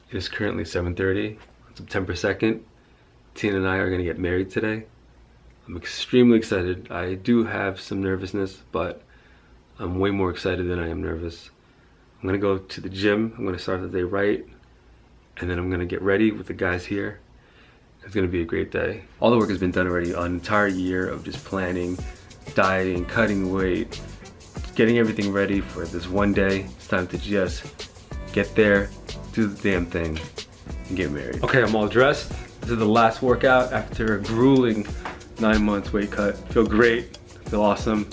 It is currently 7:30 on September 2nd. Tina and I are gonna get married today. I'm extremely excited. I do have some nervousness, but I'm way more excited than I am nervous. I'm gonna go to the gym. I'm gonna start the day right, and then I'm gonna get ready with the guys here. It's gonna be a great day. All the work has been done already. An entire year of just planning, dieting, cutting weight, getting everything ready for this one day. It's time to just get there, do the damn thing, and get married. Okay, I'm all dressed. This is the last workout after a grueling 9 months weight cut. Feel great, feel awesome.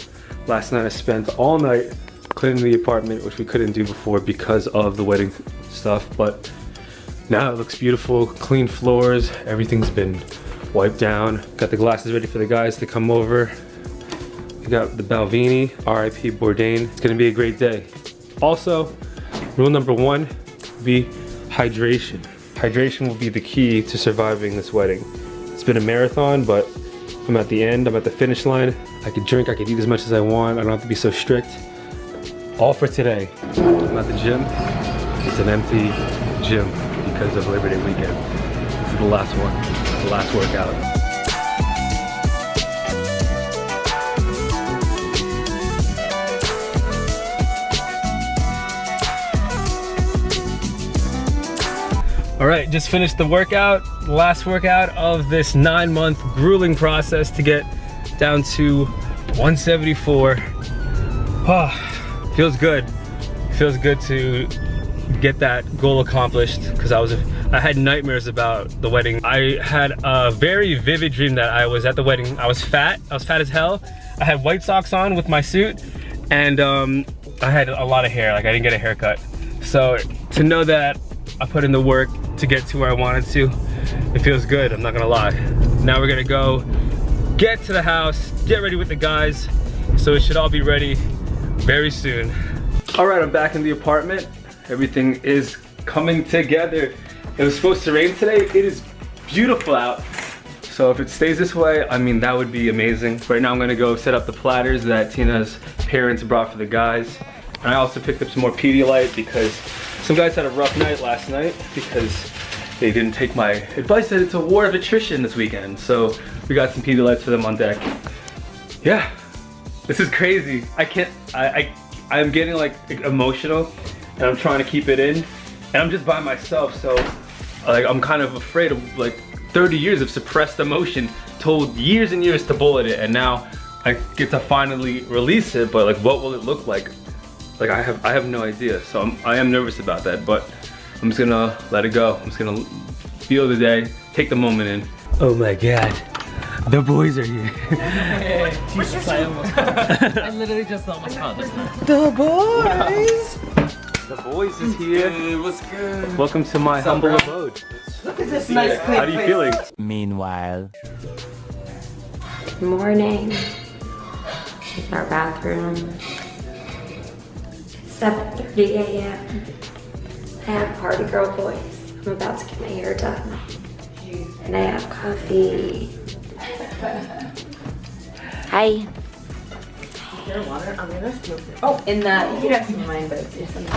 Last night I spent all night cleaning the apartment, which we couldn't do before because of the wedding stuff, but now it looks beautiful. Clean floors, everything's been wiped down. Got the glasses ready for the guys to come over. We got the Balvenie, RIP Bourdain. It's gonna be a great day. Also, rule number 1 be hydration. Hydration will be the key to surviving this wedding. It's been a marathon, but I'm at the end, I'm at the finish line. I could drink, I could eat as much as I want. I don't have to be so strict. All for today. I'm at the gym. It's an empty gym because of Labor Day weekend. This is the last one, the last workout. All right, just finished the workout, the last workout of this 9-month grueling process to get down to 174. Feels good. Feels good to get that goal accomplished because I had nightmares about the wedding. I had a very vivid dream that I was at the wedding. I was fat as hell. I had white socks on with my suit, and I had a lot of hair, like I didn't get a haircut. So to know that I put in the work to get to where I wanted to, it feels good, I'm not gonna lie. Now we're gonna go get to the house, get ready with the guys, so it should all be ready very soon. All right, I'm back in the apartment. Everything is coming together. It was supposed to rain today. It is beautiful out. So if it stays this way, I mean, that would be amazing. Right now I'm gonna go set up the platters that Tina's parents brought for the guys. And I also picked up some more Pedialyte because some guys had a rough night last night because they didn't take my advice that it's a war of attrition this weekend. So we got some Pedialytes for them on deck. Yeah, this is crazy. I'm getting like emotional and I'm trying to keep it in. And I'm just by myself, so like I'm kind of afraid of like 30 years of suppressed emotion, told years and years to bullet it, and now I get to finally release it, but like what will it look like? Like I have no idea, so I am nervous about that, but I'm just gonna let it go. I'm just gonna feel the day, take the moment in. Oh my God, the boys are here. I literally just almost caught this now. The boys! The boys is here. Hey, what's good? Welcome to my humble abode. Look at this nice clean How are you feeling? Meanwhile. Good morning. Here's our bathroom. It's 7:30 a.m. I have party girl voice. I'm about to get my hair done. And I have coffee. Hi. Water? I'm gonna smoke it. Oh, in that, you can have some of mine, but it's in the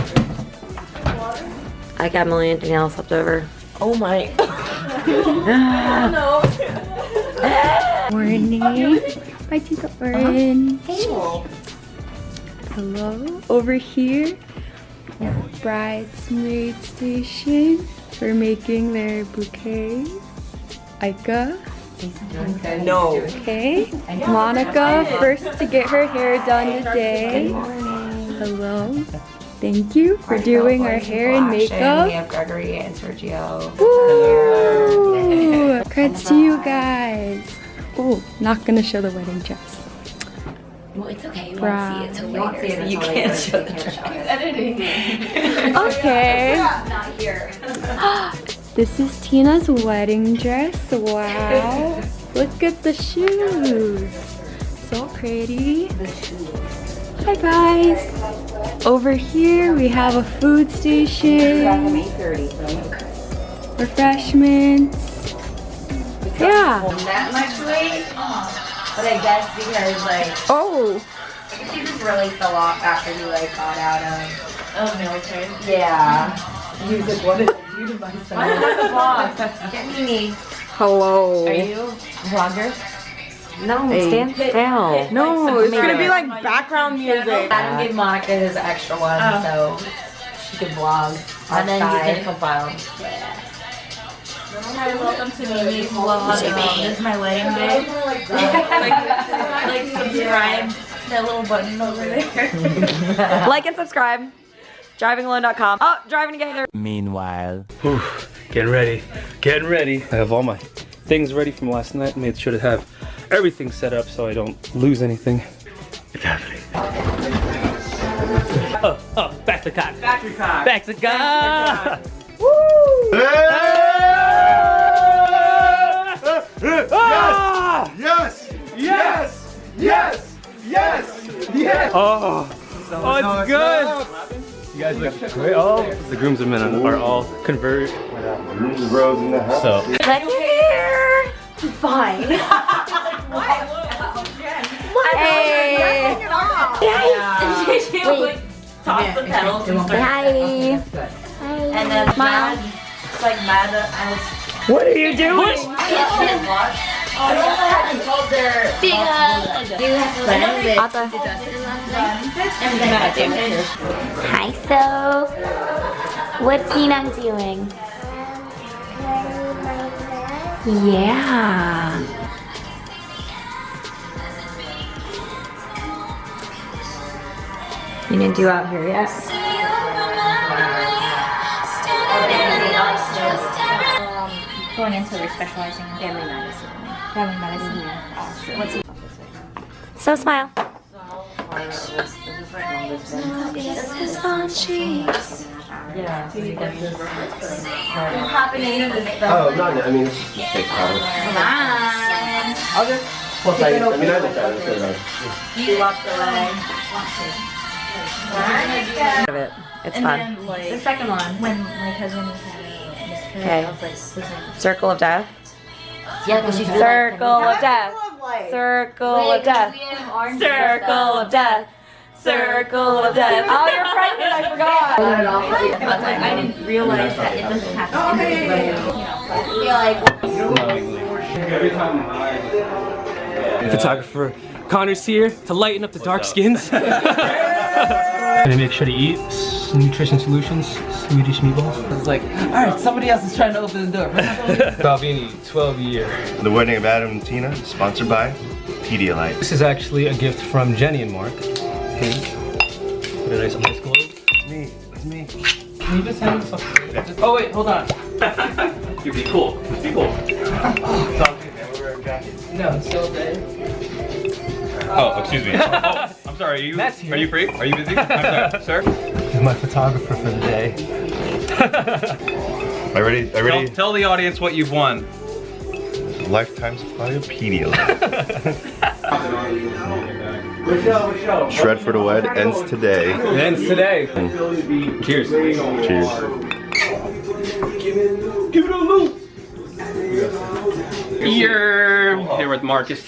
water. I got Millie and Danielle left over. Oh my. No. Morning. Hi, Tita Orin. Hello. Over here, bridesmaid station for making their bouquets. Aika. No. Okay. Monica, first to get her hair done today. Hello. Thank you for doing our hair and We makeup. have Gregory and Sergio. Woo! Congrats to you guys. Oh, not gonna show the wedding dress. Well, it's okay. You Wow. won't see it till later. You can't show the dress. Editing. Okay. Not here. This is Tina's wedding dress. Wow. Look at the shoes. So pretty. Hi guys. Over here we have a food station. Refreshments. Yeah. That much weight? But I guess because like, Oh. you just really fell off after you like got out of military. Yeah. Music, what is you by Get me. Hello. Are you a vlogger? No, stand still. No, it's gonna be like background music. Adam gave Monica his extra one, so she could vlog. And then you can compile. Hi, welcome to Mimi's vlog. This is my wedding day. like subscribe. That little button over there. Like and subscribe. Drivingalone.com. Oh, driving together. Meanwhile. Whew, getting ready. I have all my things ready from last night. Made sure to have everything set up so I don't lose anything. It's happening. Back to cock. Back to cock. Woo! Yes! Oh, it's good! You guys look great. Oh, the grooms and men are all converted. Grooms bros in the house. So, Let's here. Fine. Hey. Wait. Toss the pedals and start. Hi. And then Smile. it's like mad that I was. What are you doing? I also haven't told their Hi, so what's Nina doing? Yeah. You didn't do out here yet? Going into specializing in family medicine. Family medicine. Yeah. What's so smile. Yeah. So you get this. Oh, no, I mean, this just takes time. I'll just. Plus, I mean, I looked at it. You walked away. It's And fun. then like The second one. when my cousin was having a miscarriage, Okay. I was like, listen. Circle of death. Yeah, because she's Circle of death. Circle of death. Circle of death. Circle of death. Oh, you're pregnant. I forgot. Like, I didn't realize that it doesn't have to be, every time photographer Connor's here to lighten up the dark skins. Gonna make sure to eat nutrition solutions, Swedish meatballs. It's like, alright, somebody else is trying to open the door. Balvini, 12 year. The wedding of Adam and Tina, sponsored by Pedialyte. This is actually a gift from Jenny and Mark. Put a nice ice globe. It's me. Can you just hand this up? Oh wait, hold on. You'd be cool. Be cool. It's all good, man. We're wearing jackets. No, it's still there. Oh, excuse me. Oh, I'm sorry. Matt's here. Are you free? Are you busy? I'm sorry, sir. This is my photographer for the day. Are you ready? Tell the audience what you've won. Lifetime supply of Pedialyte. Show. Shred for the Wed ends today. It ends today. Cheers. Cheers. Give it a loop. You're here with Marcus.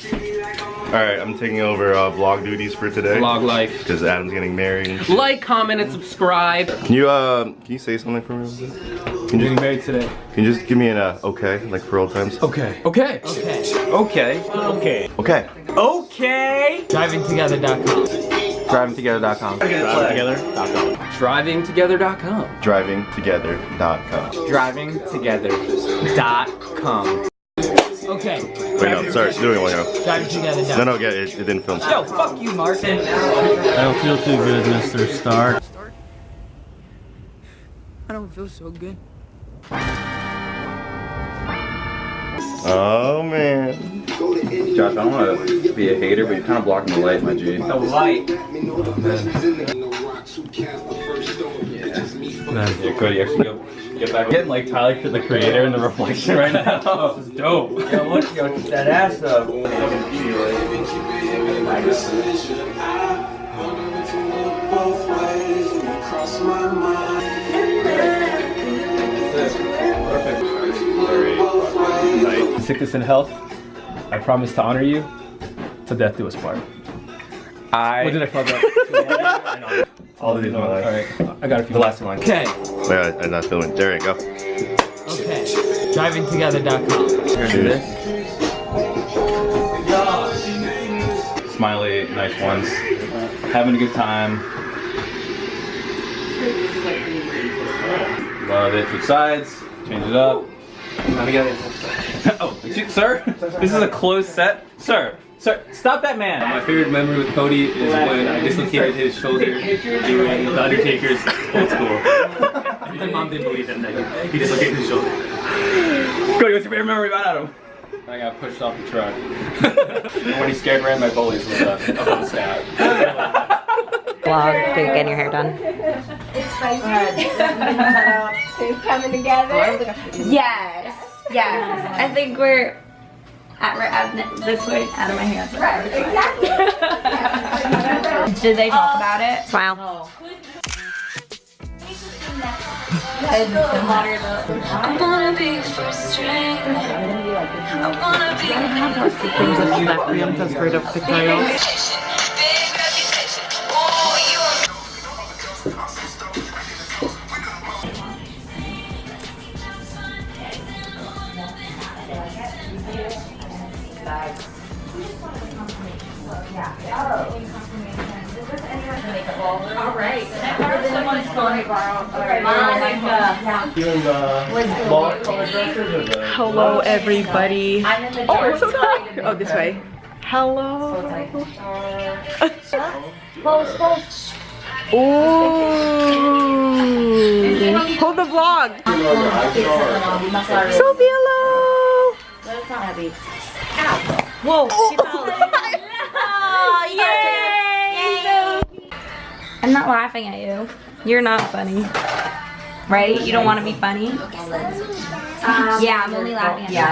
Alright, I'm taking over vlog duties for today. Vlog life. Because Adam's getting married. Like, comment, and subscribe. Can you say something for me? I'm getting married today. Can you just give me an okay, like for old times? Okay. Okay. Okay. Okay. Okay. Okay. Okay. Drivingtogether.com. Drivingtogether.com. Drivingtogether.com. Drivingtogether.com. Drivingtogether.com. Okay. Wait, no, sorry, do it one go. Drivingtogether.com. No, it didn't film. Yo, fuck you, Martin. I don't feel too good, Mr. Stark. I don't feel so good. Oh man. Josh, I don't want to be a hater, but you're kind of blocking the light, my G. The light. Yeah, Cody, actually get back. Getting like Tyler, the creator, in the reflection right now. This is dope. Yo, look, yo, keep that ass up. Sickness and health, I promise to honor you till death do us part. What did I fuck up? All the days of my life. Alright, I got a few. The last one. Okay, Yeah, I'm not filming. There you go. Okay. Drivingtogether.com. Cheers. Smiley, nice ones. Having a good time. Love it. Switch sides. Change it up. Oh, excuse, sir? This is a closed set? Sir, stop that man! My favorite memory with Cody is when I dislocated his shoulder doing The Undertaker's Old School. My mom didn't believe him that he dislocated his shoulder. Cody, what's your favorite memory about Adam? I got pushed off the truck. When he scared ran my bullies with up on the stab. Vlog, getting your hair done. It's spicy. It's coming together. Yes. Yes. I think we're at this way out of my hands. Right. Exactly. Did they talk about it? Smile. I wanna be first string. I wanna be. Alright. Hello, everybody. Oh, it's so dark. Oh, this way. Hello. Ooh. Hold the vlog. Sophie, hello. Whoa. She fell. Oh, yay! I'm not laughing at you. You're not funny. Right? You don't want to be funny? Yeah, I'm only laughing at you.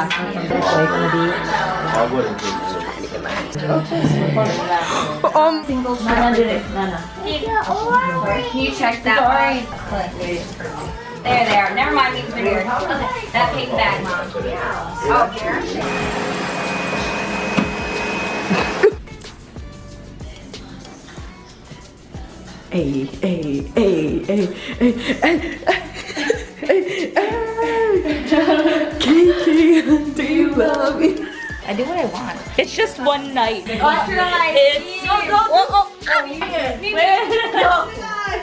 Can you check that one? There. Never mind, these are weird. That pink bag, Mom. Oh, here? Hey. Kiki, do you love me? I do what I want. It's just one night. It's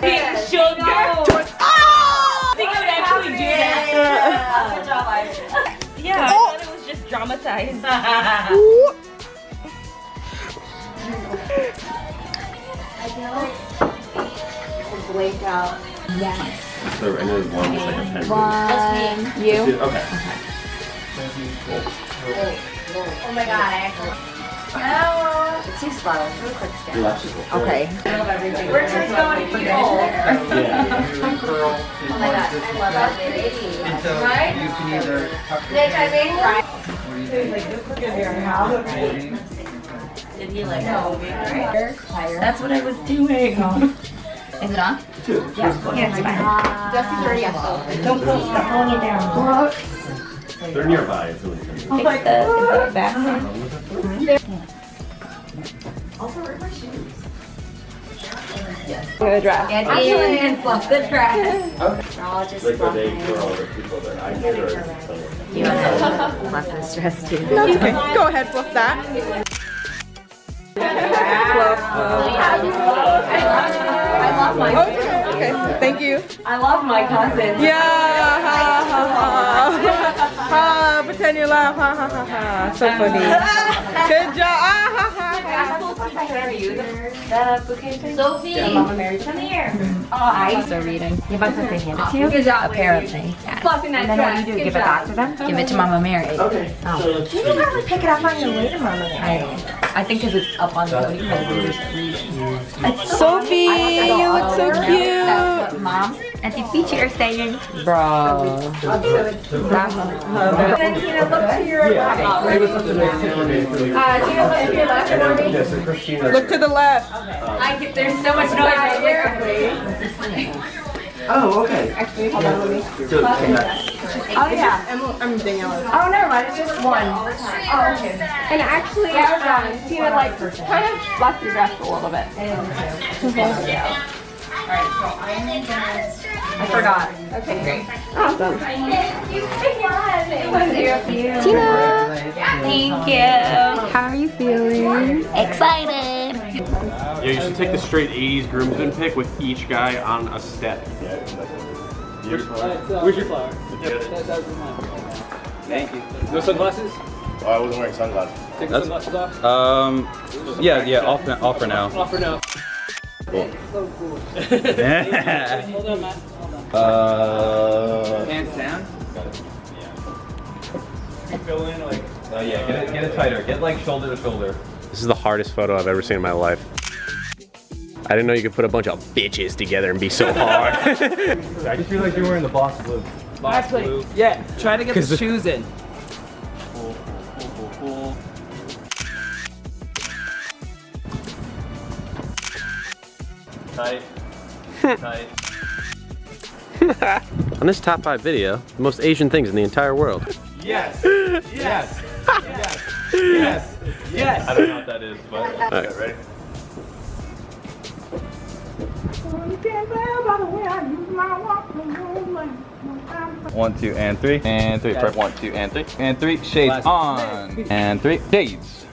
Pink sugar. Oh! I think I would actually do that. Yeah, I thought it was just dramatized. Wake out. Yes. So I know one was like a pen. One. You? Okay. Oh my god, I actually. It's too slow. It's really quick scan. Okay. We're just going to keep old. Oh my god, I love that baby. Right? You can either tuck Nick, I made right. Did he like That's what I was doing. Is it on? Two. Yeah, it's fine. Jesse's already up. Don't stop pulling it down. They're nearby. It's really Fix the back. Good dress. And Ian fluff the dress. I'll just like when they were all the people that I did or You want to fluff this dress too? Okay, go ahead, fluff that. I love my Okay, thank you. I love my cousins. Yeah, ha ha ha. Ha, pretend you laugh, ha ha ha ha. So funny. Good job, ah ha ha ha. Sophie, come here. Oh, I So reading. You're about to say hand it to you? Good job. Apparently. Fluffing that And then what do you do? dress. Give it back to them? Give it to Mama Mary. Okay. Oh. You can probably pick it up on your way to Mama Mary. I think because it's up on the podium, we're just reading. Sophie, you look so cute. That's what Mom and the feature are saying. Bro. Look to the left. There's so much noise right here. Oh, okay. Actually, hold on, let me. Oh yeah. I'm Danielle. Oh never mind, it's just one. Oh okay. And actually, she would like kind of fluff your dress a little bit. Alright, so I'm gonna I forgot. Okay, great. Awesome. Tina, Thank you. how are you feeling? Excited. Yeah, you should take the straight 80s groomsman pic with each guy on a step. Where's your flower? That was mine. Thank you. No sunglasses? Oh, I wasn't wearing sunglasses. Take the sunglasses off? Yeah, off for now. Off for now. Cool. So cool. Yeah. Hold on, Matt. Hold on. Hands down. Fill in like. Oh yeah, get it tighter. Get like shoulder to shoulder. This is the hardest photo I've ever seen in my life. I didn't know you could put a bunch of bitches together and be so hard. I just feel like you're wearing the boss blue. Boss blue. Yeah, try to get the shoes in. Pull. Tight. Tight. On this top 5 video, the most Asian things in the entire world. Yes. Yes. Yes. Yes. Yes. I don't know what that is, but. Okay, ready? 1, 2, and 3. And 3. Perfect. 1, 2, and 3. And 3. Shades on. And 3. Shades.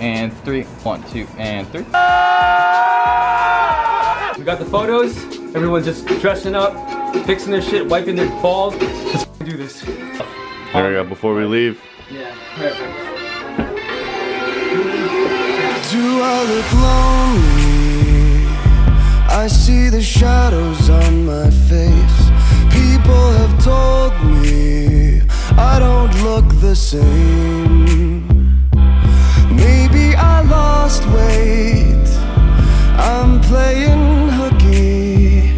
And 3. 1, 2, and 3. We got the photos. Everyone's just dressing up, fixing their shit, wiping their balls. Let's do this. There we go, before we leave. Yeah, perfect. Do I look lonely? I see the shadows on my face. People have told me I don't look the same. Maybe I lost weight. I'm playing hooky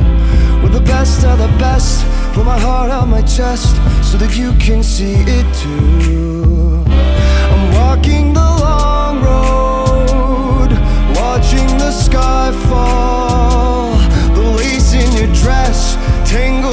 with the best of the best. Put my heart on my chest so that you can see it too. I'm walking the long road, watching the sky fall. The lace in your dress tangled